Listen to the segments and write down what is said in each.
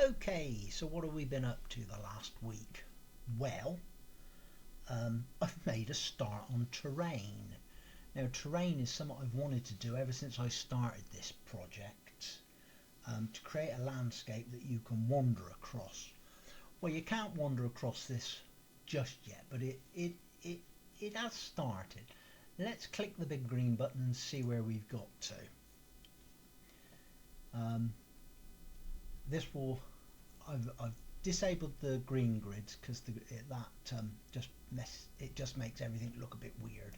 Okay, so what have we been up to the last week? Well, I've made a start on terrain. Now, terrain is something I've wanted to do ever since I started this project, to create a landscape that you can wander across. Well, you can't wander across this just yet, but it has started. Let's click the big green button and see where we've got to. This will I've disabled the green grids because it just makes everything look a bit weird.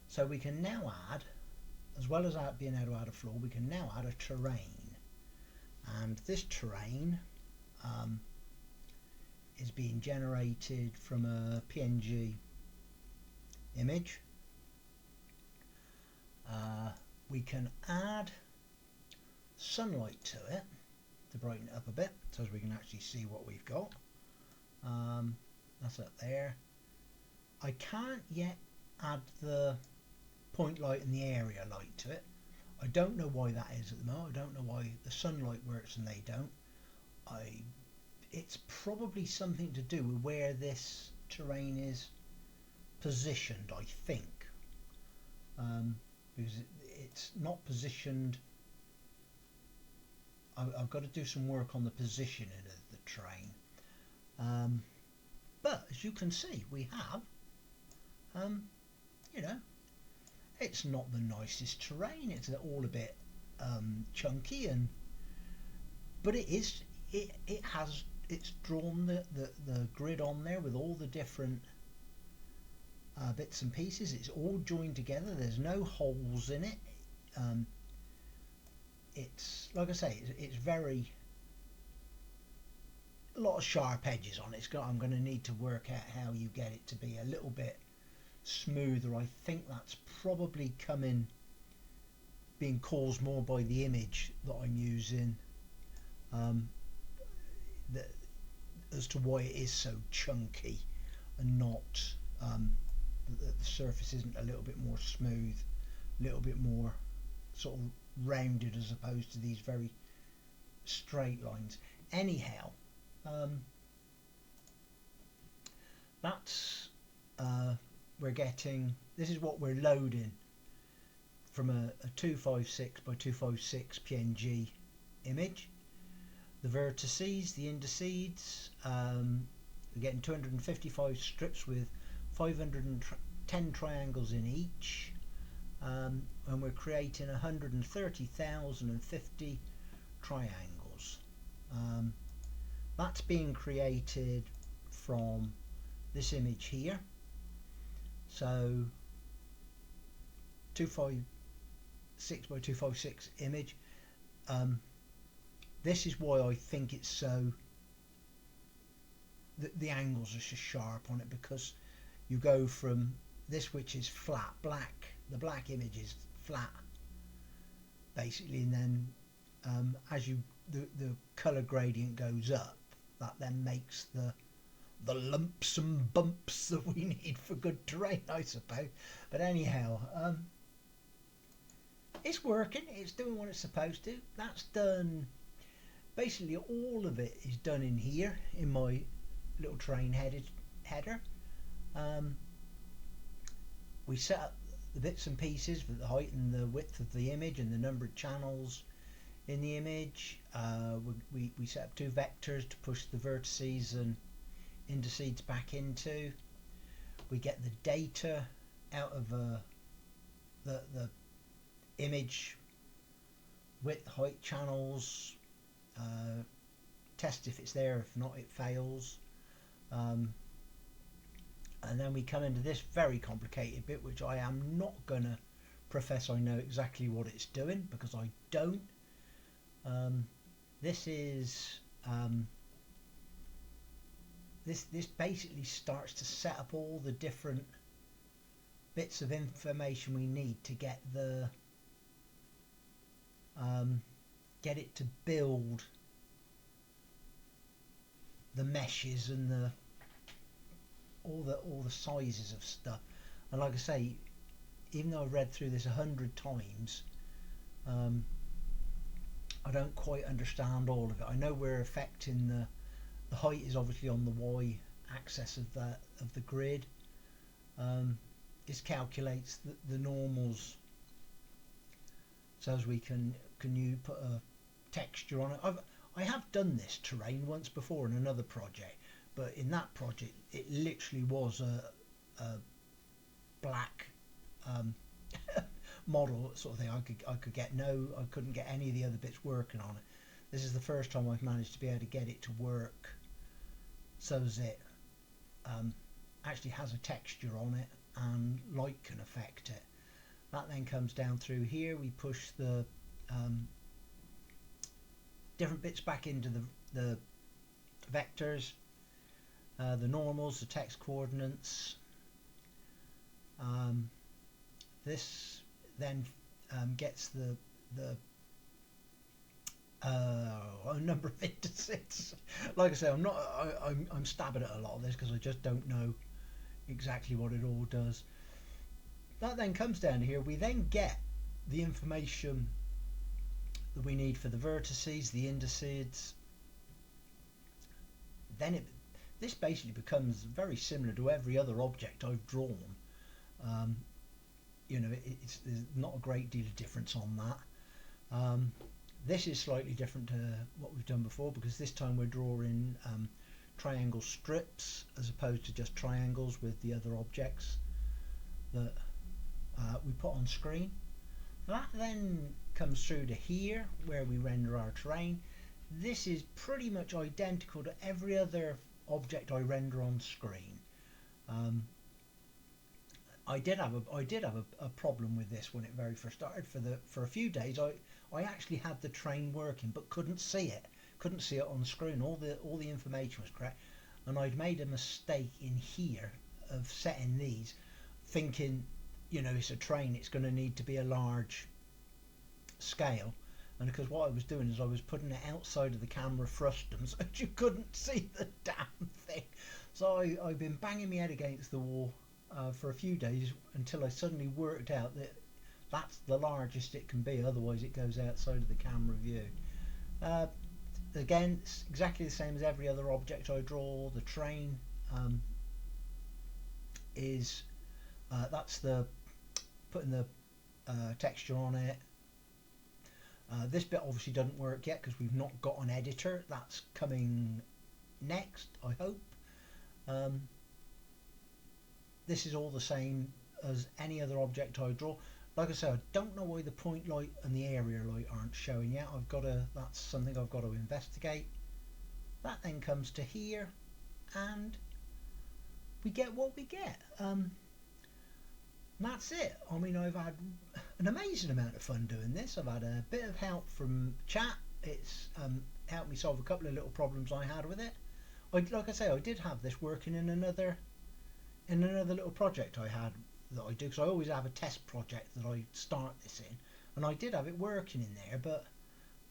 So we can now add, as well as being able to add a floor, we can now add a terrain, and this terrain is being generated from a PNG image. We can add sunlight to it to brighten it up a bit so as we can actually see what we've got. That's up there. I can't yet add the point light and the area light to it. I don't know why that is at the moment. I don't know why the sunlight works and they don't. It's probably something to do with where this terrain is positioned, I think, because it's not positioned. I've got to do some work on the positioning of the terrain, but as you can see, we have, it's not the nicest terrain. It's all a bit chunky, but it's drawn the grid on there with all the different bits and pieces. It's all joined together. There's no holes in it. It's like I say, it's very, a lot of sharp edges on it. I'm going to need to work out how you get it to be a little bit smoother. I think that's probably being caused more by the image that I'm using, as to why it is so chunky and not the surface isn't a little bit more smooth, a little bit more sort of rounded as opposed to these very straight lines. Anyhow, that's we're getting, this is what we're loading from a 256 by 256 PNG image. The vertices, the indices, we're getting 255 strips with 510 triangles in each. And we're creating 130,050 triangles. That's being created from this image here. So 256 by 256 image. This is why I think it's so, the angles are so sharp on it, because you go from this, which is flat black, the black image is flat basically, and then as the color gradient goes up, that then makes the lumps and bumps that we need for good terrain, I suppose. But anyhow, it's working, it's doing what it's supposed to. That's done, basically all of it is done in here in my little terrain header. We set up the bits and pieces for the height and the width of the image and the number of channels in the image. We set up two vectors to push the vertices and indices back into. We get the data out of the image, width, height, channels, test if it's there, if not it fails. And then we come into this very complicated bit, which I am not going to profess I know exactly what it's doing, because I don't. This is this basically starts to set up all the different bits of information we need to get get it to build the meshes and all the sizes of stuff. And like I say, even though I've read through this 100 times, I don't quite understand all of it. I know we're affecting the height is obviously on the Y axis of the grid. This calculates the normals so as we can you put a texture on it. I have done this terrain once before in another project, but in that project it literally was a black model sort of thing. I couldn't get any of the other bits working on it. This is the first time I've managed to be able to get it to work so as it actually has a texture on it and light can affect it. That then comes down through here. We push the different bits back into the vectors, the normals, the text coordinates. This then gets the number of indices. Like I say, I'm stabbing at a lot of this because I just don't know exactly what it all does. That then comes down here. We then get the information that we need for the vertices, the indices. Then this basically becomes very similar to every other object I've drawn. There's not a great deal of difference on that. This is slightly different to what we've done before because this time we're drawing triangle strips as opposed to just triangles with the other objects that we put on screen. That then comes through to here where we render our terrain. This is pretty much identical to every other object I render on screen. I did have a problem with this when it very first started. For a few days I actually had the train working but couldn't see it on screen. All the information was correct, and I'd made a mistake in here of setting these thinking it's a train, it's going to need to be a large scale, and because what I was doing is I was putting it outside of the camera frustum so that you couldn't see the damn thing. So I've been banging my head against the wall for a few days until I suddenly worked out that that's the largest it can be, otherwise it goes outside of the camera view. Again, it's exactly the same as every other object I draw. The train is that's the putting the texture on it. This bit obviously doesn't work yet because we've not got an editor. That's coming next, I hope. This is all the same as any other object I draw. Like I said, I don't know why the point light and the area light aren't showing yet. That's something I've got to investigate. That then comes to here, and we get what we get. That's it. I mean, I've had an amazing amount of fun doing this. I've had a bit of help from chat. It's helped me solve a couple of little problems I had with it. Like I say, I did have this working in another little project I had that I do, because I always have a test project that I start this in, and I did have it working in there, but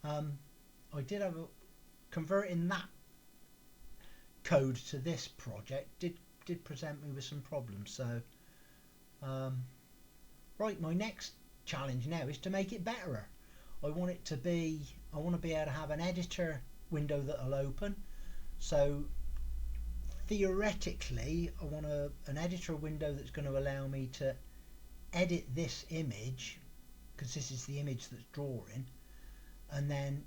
I did have converting that code to this project did present me with some problems. So right, my next challenge now is to make it better. I want to be able to have an editor window that'll open. So theoretically I want an editor window that's going to allow me to edit this image, because this is the image that's drawing, and then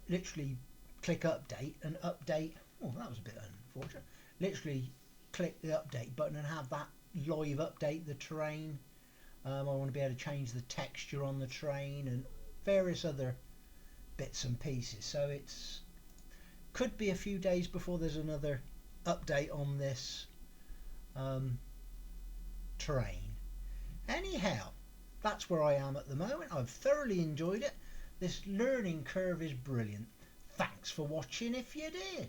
literally click update and update. Oh, that was a bit unfortunate. Literally click the update button and have that live update the terrain. I want to be able to change the texture on the terrain and various other bits and pieces. So it's could be a few days before there's another update on this terrain. Anyhow, that's where I am at the moment. I've thoroughly enjoyed it. This learning curve is brilliant. Thanks for watching if you did.